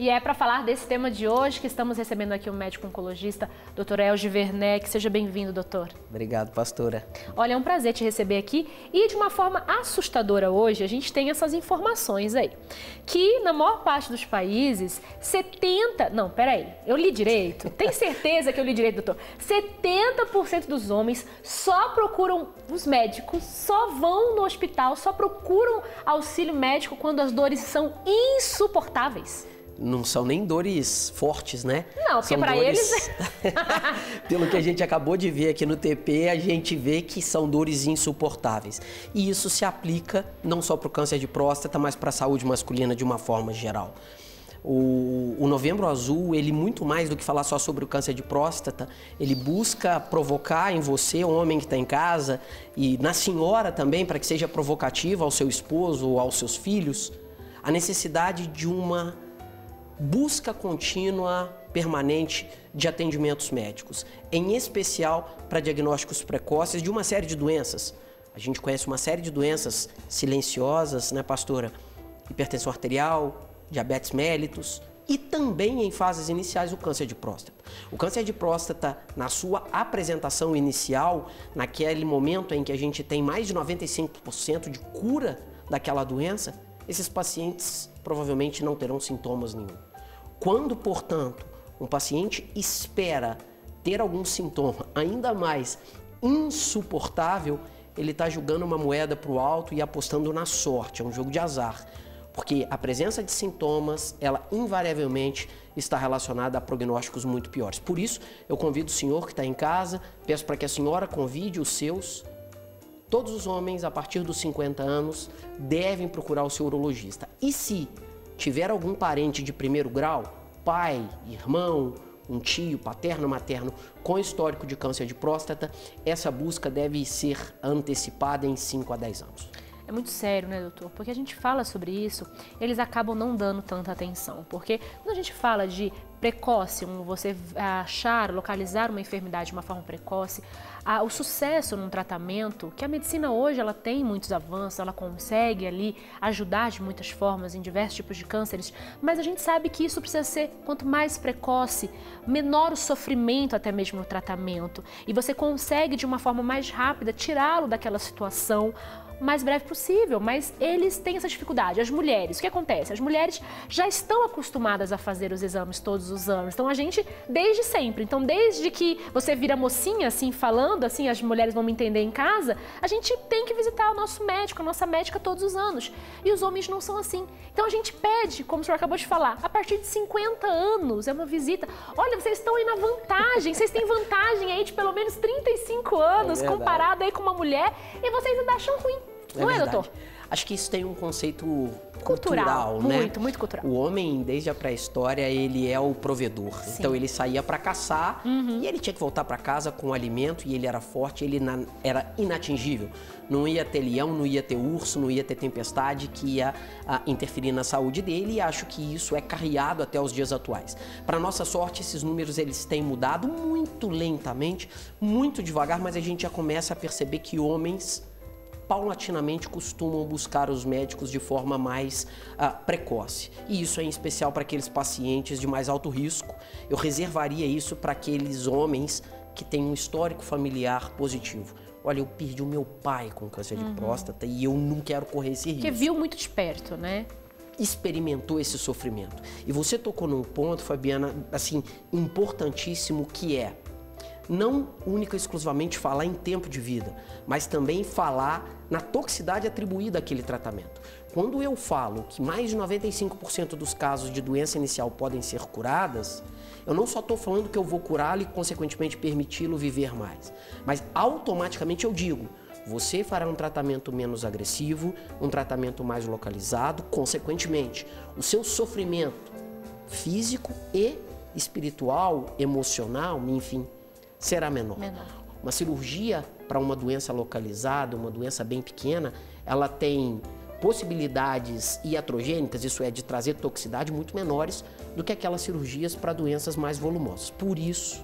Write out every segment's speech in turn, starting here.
E é para falar desse tema de hoje que estamos recebendo aqui o médico oncologista, Dr. Elgi Werneck. Seja bem-vindo, doutor. Obrigado, pastora. Olha, é um prazer te receber aqui. E de uma forma assustadora hoje, a gente tem essas informações aí. Que na maior parte dos países, 70... Não, peraí, eu li direito. Tem certeza que eu li direito, doutor? 70% dos homens só procuram os médicos, só vão no hospital, só procuram auxílio médico quando as dores são insuportáveis. Não são nem dores fortes, né? Não, porque para eles... Pelo que a gente acabou de ver aqui no TP, a gente vê que são dores insuportáveis. E isso se aplica não só para o câncer de próstata, mas para a saúde masculina de uma forma geral. O Novembro Azul, ele muito mais do que falar só sobre o câncer de próstata, ele busca provocar em você, o homem que está em casa, e na senhora também, para que seja provocativa ao seu esposo ou aos seus filhos, a necessidade de uma busca contínua, permanente de atendimentos médicos, em especial para diagnósticos precoces de uma série de doenças. A gente conhece uma série de doenças silenciosas, né, pastora? Hipertensão arterial, diabetes mellitus e também em fases iniciais o câncer de próstata. O câncer de próstata, na sua apresentação inicial, naquele momento em que a gente tem mais de 95% de cura daquela doença, esses pacientes provavelmente não terão sintomas nenhum. Quando, portanto, um paciente espera ter algum sintoma ainda mais insuportável, ele está jogando uma moeda para o alto e apostando na sorte, é um jogo de azar. Porque a presença de sintomas, ela invariavelmente está relacionada a prognósticos muito piores. Por isso, eu convido o senhor que está em casa, peço para que a senhora convide os seus. Todos os homens, a partir dos 50 anos, devem procurar o seu urologista. E se tiver algum parente de primeiro grau, pai, irmão, um tio, paterno, materno, com histórico de câncer de próstata, essa busca deve ser antecipada em 5 a 10 anos. É muito sério, né, doutor? Porque a gente fala sobre isso, eles acabam não dando tanta atenção. Porque quando a gente fala de precoce, você achar, localizar uma enfermidade de uma forma precoce, o sucesso num tratamento, que a medicina hoje ela tem muitos avanços, ela consegue ali ajudar de muitas formas em diversos tipos de cânceres, mas a gente sabe que isso precisa ser, quanto mais precoce, menor o sofrimento até mesmo no tratamento. E você consegue de uma forma mais rápida tirá-lo daquela situação o mais breve possível, mas eles têm essa dificuldade. As mulheres, o que acontece? As mulheres já estão acostumadas a fazer os exames todos os anos, então a gente, desde sempre, então desde que você vira mocinha, assim, falando, assim, as mulheres vão me entender em casa, a gente tem que visitar o nosso médico, a nossa médica todos os anos, e os homens não são assim. Então a gente pede, como o senhor acabou de falar, a partir de 50 anos, é uma visita. Olha, vocês estão aí na vantagem, vocês têm vantagem aí de pelo menos 35 anos, comparado aí com uma mulher, e vocês ainda acham ruim. Não é, doutor? Acho que isso tem um conceito cultural, né? Muito cultural. O homem, desde a pré-história, ele é o provedor. Sim. Então, ele saía para caçar e ele tinha que voltar para casa com o alimento e ele era forte, ele era inatingível. Não ia ter leão, não ia ter urso, não ia ter tempestade que ia interferir na saúde dele, e acho que isso é carreado até os dias atuais. Para nossa sorte, esses números eles têm mudado muito lentamente, muito devagar, mas a gente já começa a perceber que homens paulatinamente costumam buscar os médicos de forma mais precoce. E isso é em especial para aqueles pacientes de mais alto risco. Eu reservaria isso para aqueles homens que têm um histórico familiar positivo. Olha, eu perdi o meu pai com câncer de próstata e eu não quero correr esse risco. Porque viu muito de perto, né? Experimentou esse sofrimento. E você tocou num ponto, Fabiana, assim, importantíssimo, que é não única e exclusivamente falar em tempo de vida, mas também falar na toxicidade atribuída àquele tratamento. Quando eu falo que mais de 95% dos casos de doença inicial podem ser curadas, eu não só estou falando que eu vou curá-lo e, consequentemente, permiti-lo viver mais, mas automaticamente eu digo, você fará um tratamento menos agressivo, um tratamento mais localizado, consequentemente, o seu sofrimento físico e espiritual, emocional, enfim, será menor. Uma cirurgia para uma doença localizada, uma doença bem pequena, ela tem possibilidades iatrogênicas, isso é, de trazer toxicidade, muito menores do que aquelas cirurgias para doenças mais volumosas. Por isso,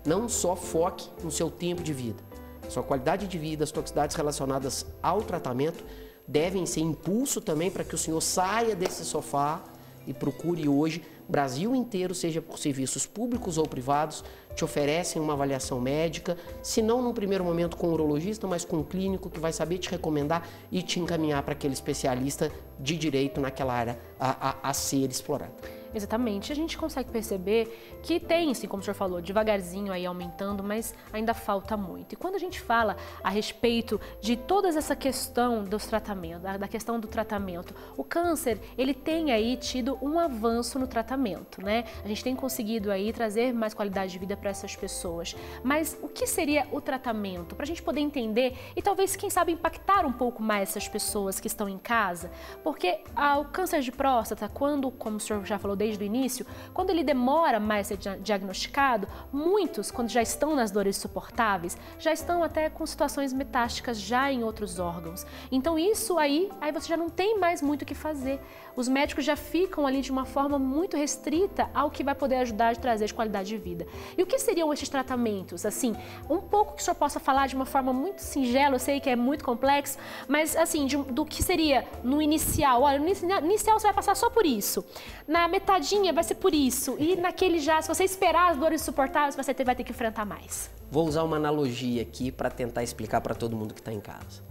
não só foque no seu tempo de vida, sua qualidade de vida, as toxicidades relacionadas ao tratamento devem ser impulso também para que o senhor saia desse sofá e procure hoje, Brasil inteiro, seja por serviços públicos ou privados, te oferecem uma avaliação médica, se não num primeiro momento com um urologista, mas com um clínico que vai saber te recomendar e te encaminhar para aquele especialista de direito naquela área a ser explorada. Exatamente. A gente consegue perceber que tem, assim, como o senhor falou, devagarzinho aí aumentando, mas ainda falta muito. E quando a gente fala a respeito de toda essa questão dos tratamentos, da questão do tratamento, o câncer, ele tem aí tido um avanço no tratamento, né? A gente tem conseguido aí trazer mais qualidade de vida para essas pessoas. Mas o que seria o tratamento? Para a gente poder entender e talvez, quem sabe, impactar um pouco mais essas pessoas que estão em casa, porque o câncer de próstata, quando, como o senhor já falou, desde o início, quando ele demora mais a ser diagnosticado, muitos, quando já estão nas dores insuportáveis, já estão até com situações metásticas já em outros órgãos. Então isso aí você já não tem mais muito o que fazer. Os médicos já ficam ali de uma forma muito restrita ao que vai poder ajudar a trazer de qualidade de vida. E o que seriam esses tratamentos? Assim, um pouco que o senhor possa falar de uma forma muito singela, eu sei que é muito complexo, mas assim, do que seria no inicial. Olha, no inicial você vai passar só por isso. Na metadinha vai ser por isso. E naquele já, se você esperar as dores insuportáveis, você vai ter que enfrentar mais. Vou usar uma analogia aqui para tentar explicar para todo mundo que está em casa.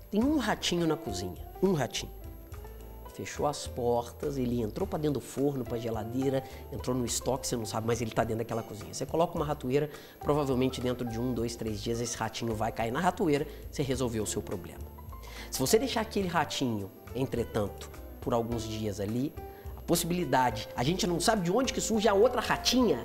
Tem um ratinho na cozinha, um ratinho. Fechou as portas, ele entrou para dentro do forno, para a geladeira, entrou no estoque, você não sabe, mas ele está dentro daquela cozinha. Você coloca uma ratoeira, provavelmente dentro de 1, 2, 3 dias esse ratinho vai cair na ratoeira, você resolveu o seu problema. Se você deixar aquele ratinho, entretanto, por alguns dias ali, a possibilidade, a gente não sabe de onde que surge a outra ratinha,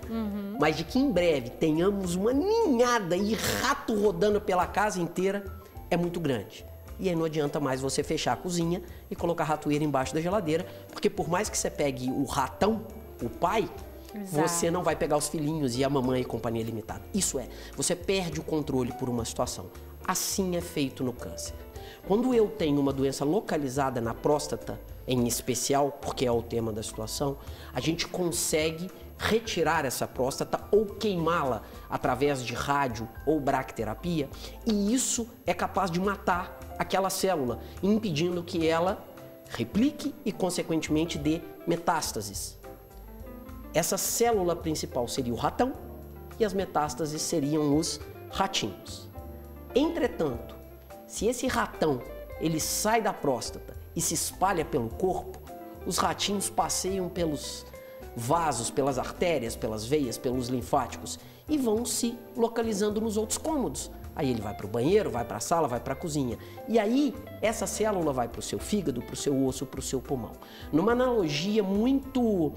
mas de que em breve tenhamos uma ninhada e rato rodando pela casa inteira é muito grande. E aí não adianta mais você fechar a cozinha e colocar a ratoeira embaixo da geladeira, porque por mais que você pegue o ratão, o pai, exato, você não vai pegar os filhinhos e a mamãe e companhia limitada. Isso é, você perde o controle por uma situação. Assim é feito no câncer. Quando eu tenho uma doença localizada na próstata, em especial, porque é o tema da situação, a gente consegue retirar essa próstata ou queimá-la através de rádio ou bracterapia, e isso é capaz de matar aquela célula, impedindo que ela replique e, consequentemente, dê metástases. Essa célula principal seria o ratão e as metástases seriam os ratinhos. Entretanto, se esse ratão ele sai da próstata e se espalha pelo corpo, os ratinhos passeiam pelos vasos, pelas artérias, pelas veias, pelos linfáticos e vão se localizando nos outros cômodos. Aí ele vai para o banheiro, vai para a sala, vai para a cozinha. E aí essa célula vai para o seu fígado, para o seu osso, para o seu pulmão. Numa analogia muito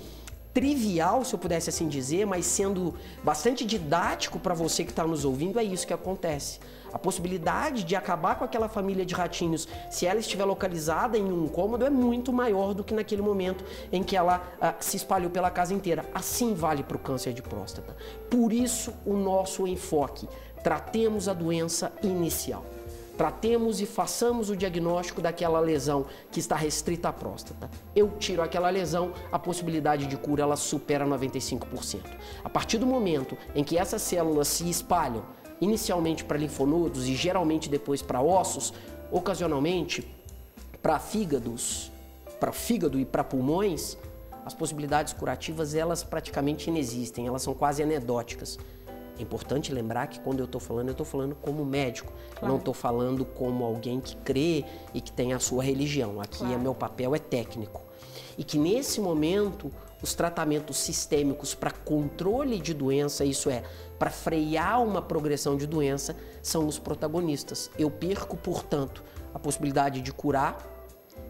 trivial, se eu pudesse assim dizer, mas sendo bastante didático para você que está nos ouvindo, é isso que acontece. A possibilidade de acabar com aquela família de ratinhos, se ela estiver localizada em um cômodo, é muito maior do que naquele momento em que ela se espalhou pela casa inteira. Assim vale para o câncer de próstata. Por isso o nosso enfoque. Tratemos a doença inicial. Tratemos e façamos o diagnóstico daquela lesão que está restrita à próstata. Eu tiro aquela lesão, a possibilidade de cura ela supera 95%. A partir do momento em que essas células se espalham, inicialmente para linfonodos e geralmente depois para ossos, ocasionalmente para fígado e para pulmões, as possibilidades curativas elas praticamente inexistem, elas são quase anedóticas. É importante lembrar que quando eu estou falando como médico, claro, não estou falando como alguém que crê e que tem a sua religião. Aqui claro, meu papel é técnico. E que nesse momento, os tratamentos sistêmicos para controle de doença, isso é, para frear uma progressão de doença, são os protagonistas. Eu perco, portanto, a possibilidade de curar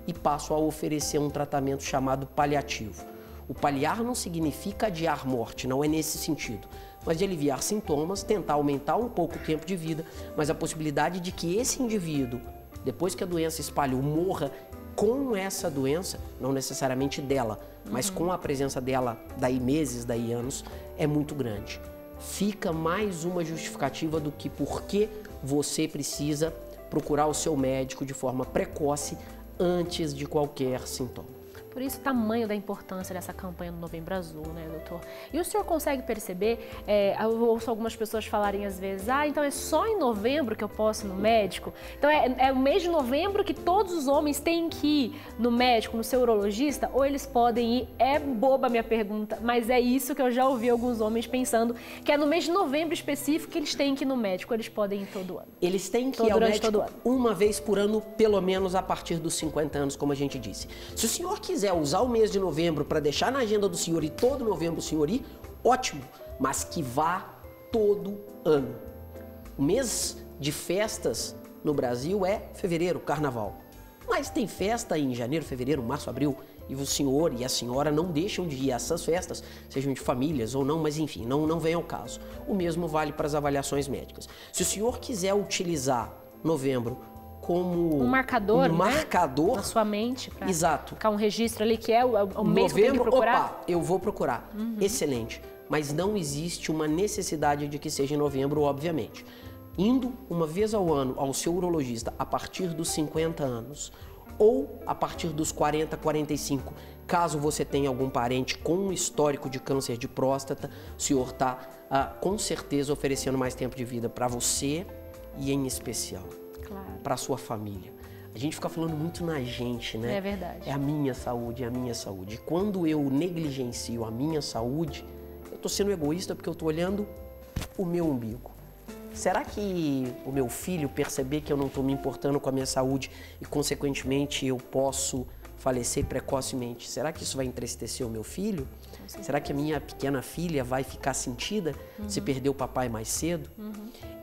e passo a oferecer um tratamento chamado paliativo. O paliar não significa adiar morte, não é nesse sentido, mas de aliviar sintomas, tentar aumentar um pouco o tempo de vida, mas a possibilidade de que esse indivíduo, depois que a doença espalhou, morra com essa doença, não necessariamente dela, mas com a presença dela daí meses, daí anos, é muito grande. Fica mais uma justificativa do que por que você precisa procurar o seu médico de forma precoce antes de qualquer sintoma. Por isso, o tamanho da importância dessa campanha do Novembro Azul, né, doutor? E o senhor consegue perceber, eu ouço algumas pessoas falarem às vezes, então é só em novembro que eu posso ir no médico? Então é o mês de novembro que todos os homens têm que ir no médico, no seu urologista? Ou eles podem ir? É boba a minha pergunta, mas é isso que eu já ouvi alguns homens pensando, que é no mês de novembro específico que eles têm que ir no médico, eles podem ir todo ano. Eles têm que ir ao médico uma vez por ano, pelo menos a partir dos 50 anos, como a gente disse. Se o senhor quiser usar o mês de novembro para deixar na agenda do senhor e todo novembro o senhor ir, ótimo, mas que vá todo ano. O mês de festas no Brasil é fevereiro, carnaval. Mas tem festa em janeiro, fevereiro, março, abril, e o senhor e a senhora não deixam de ir a essas festas, sejam de famílias ou não, mas enfim, não vem ao caso. O mesmo vale para as avaliações médicas. Se o senhor quiser utilizar novembro como um marcador, marcador na sua mente, para exato, ficar um registro ali que é o mês que tem que procurar. Opa, eu vou procurar. Excelente. Mas não existe uma necessidade de que seja em novembro, obviamente. Indo uma vez ao ano ao seu urologista a partir dos 50 anos ou a partir dos 40, 45, caso você tenha algum parente com um histórico de câncer de próstata, o senhor está com certeza oferecendo mais tempo de vida para você e em especial para a sua família. A gente fica falando muito na gente, né? É verdade. É a minha saúde, é a minha saúde. Quando eu negligencio a minha saúde, eu estou sendo egoísta porque eu estou olhando o meu umbigo. Será que o meu filho perceber que eu não estou me importando com a minha saúde e, consequentemente, eu posso falecer precocemente? Será que isso vai entristecer o meu filho? Será que a minha pequena filha vai ficar sentida se perder o papai mais cedo?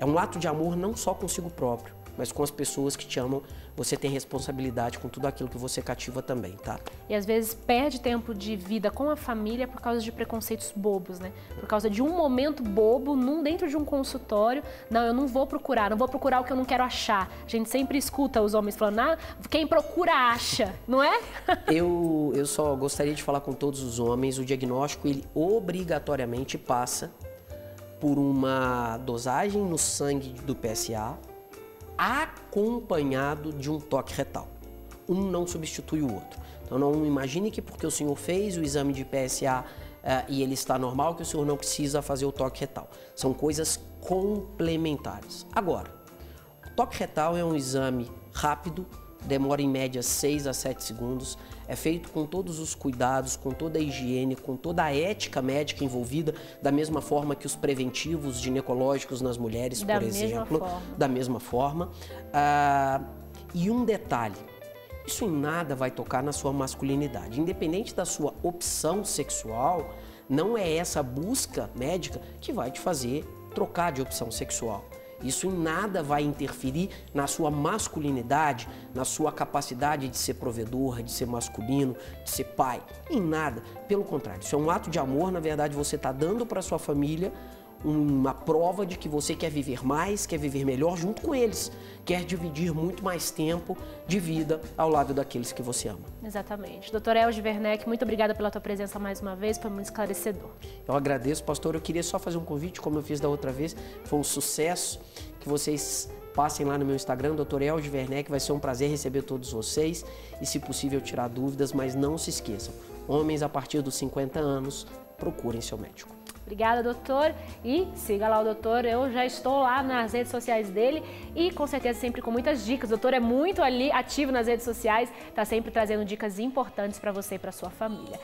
É um ato de amor não só consigo próprio, mas com as pessoas que te amam. Você tem responsabilidade com tudo aquilo que você cativa também, tá? E às vezes perde tempo de vida com a família por causa de preconceitos bobos, né? Por causa de um momento bobo dentro de um consultório. Não, eu não vou procurar o que eu não quero achar. A gente sempre escuta os homens falando, quem procura acha, não é? Eu só gostaria de falar com todos os homens, o diagnóstico, ele obrigatoriamente passa por uma dosagem no sangue do PSA, acompanhado de um toque retal. Um não substitui o outro. Então não imagine que porque o senhor fez o exame de PSA e ele está normal, que o senhor não precisa fazer o toque retal. São coisas complementares. Agora, o toque retal é um exame rápido, demora em média 6 a 7 segundos, é feito com todos os cuidados, com toda a higiene, com toda a ética médica envolvida, da mesma forma que os preventivos ginecológicos nas mulheres, por exemplo. Da mesma forma. E um detalhe, isso em nada vai tocar na sua masculinidade. Independente da sua opção sexual, não é essa busca médica que vai te fazer trocar de opção sexual. Isso em nada vai interferir na sua masculinidade, na sua capacidade de ser provedor, de ser masculino, de ser pai. Em nada. Pelo contrário, isso é um ato de amor. Na verdade, você está dando para sua família uma prova de que você quer viver mais, quer viver melhor junto com eles, quer dividir muito mais tempo de vida ao lado daqueles que você ama. Exatamente. Doutor Elge Werneck, muito obrigada pela tua presença mais uma vez, foi muito esclarecedor. Eu agradeço, pastor. Eu queria só fazer um convite, como eu fiz da outra vez, foi um sucesso, que vocês passem lá no meu Instagram, Dr. Elge Werneck, vai ser um prazer receber todos vocês e, se possível, tirar dúvidas, mas não se esqueçam, homens a partir dos 50 anos, procurem seu médico. Obrigada, doutor. E siga lá o doutor, eu já estou lá nas redes sociais dele e com certeza sempre com muitas dicas. O doutor é muito ali ativo nas redes sociais, está sempre trazendo dicas importantes para você e para sua família.